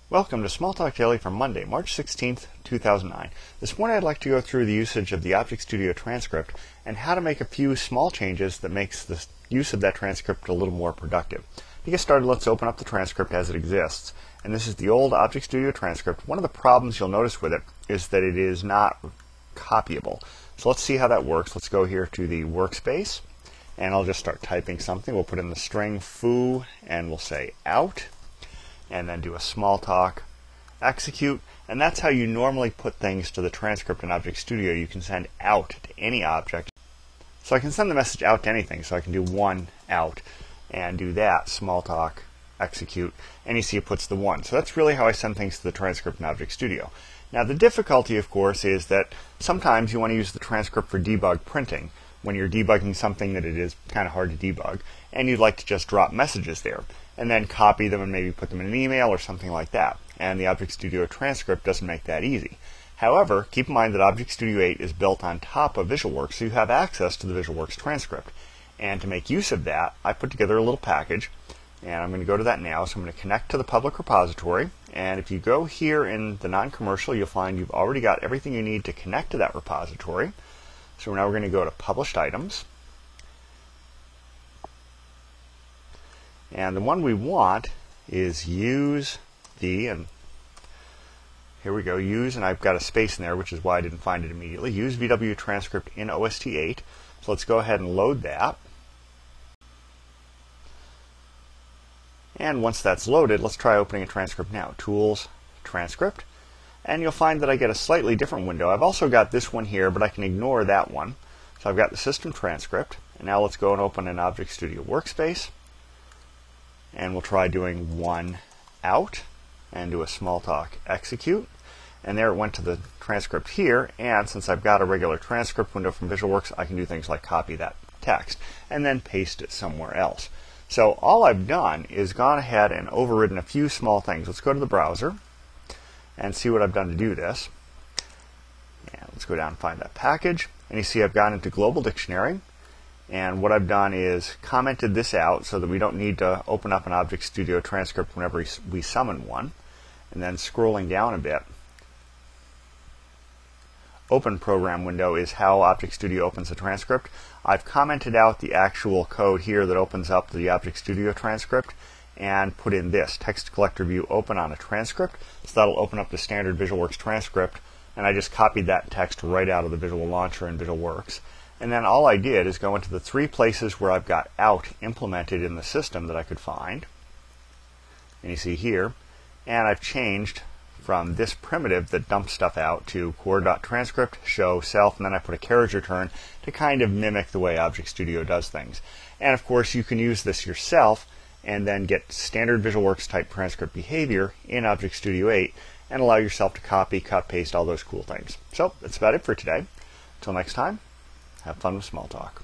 Welcome to Smalltalk Daily for Monday, March 16th, 2009. This morning I'd like to go through the usage of the ObjectStudio transcript and how to make a few small changes that makes the use of that transcript a little more productive. To get started, let's open up the transcript as it exists. And this is the old ObjectStudio transcript. One of the problems you'll notice with it is that it is not copyable. So let's see how that works. Let's go here to the workspace and I'll just start typing something. We'll put in the string foo and we'll say out, and then do a Smalltalk execute, and that's how you normally put things to the transcript in ObjectStudio. You can send out to any object. So I can send the message out to anything, so I can do one out and do that, Smalltalk execute, and you see it puts the one. So that's really how I send things to the transcript in ObjectStudio. Now the difficulty, of course, is that sometimes you want to use the transcript for debug printing when you're debugging something that it is kind of hard to debug, and you'd like to just drop messages there and then copy them and maybe put them in an email or something like that. And the ObjectStudio transcript doesn't make that easy. However, keep in mind that ObjectStudio 8 is built on top of VisualWorks, so you have access to the VisualWorks transcript. And to make use of that, I put together a little package, and I'm going to go to that now. So I'm going to connect to the public repository, and if you go here in the non-commercial, you'll find you've already got everything you need to connect to that repository. So now we're going to go to Published Items. And the one we want is use the, and here we go, use, and I've got a space in there, which is why I didn't find it immediately, use VW transcript in OST8. So let's go ahead and load that. And once that's loaded, let's try opening a transcript now. Tools, Transcript. And you'll find that I get a slightly different window. I've also got this one here, but I can ignore that one. So I've got the system transcript. And now let's go and open an ObjectStudio workspace. And we'll try doing one out and do a Smalltalk execute. And there it went to the transcript here. And since I've got a regular transcript window from VisualWorks, I can do things like copy that text and then paste it somewhere else. So all I've done is gone ahead and overridden a few small things. Let's go to the browser and see what I've done to do this. And let's go down and find that package. And you see I've gone into Global Dictionary. And what I've done is commented this out so that we don't need to open up an ObjectStudio transcript whenever we summon one. And then scrolling down a bit, Open Program window is how ObjectStudio opens a transcript. I've commented out the actual code here that opens up the ObjectStudio transcript and put in this, Text Collector View Open on a transcript. So that'll open up the standard VisualWorks transcript, and I just copied that text right out of the Visual Launcher in VisualWorks. And then all I did is go into the three places where I've got out implemented in the system that I could find. And you see here, and I've changed from this primitive that dumps stuff out to core.transcript, show, self, and then I put a carriage return to kind of mimic the way ObjectStudio does things. And of course you can use this yourself and then get standard VisualWorks type transcript behavior in ObjectStudio 8 and allow yourself to copy, cut, paste, all those cool things. So that's about it for today. Until next time, have fun with Smalltalk.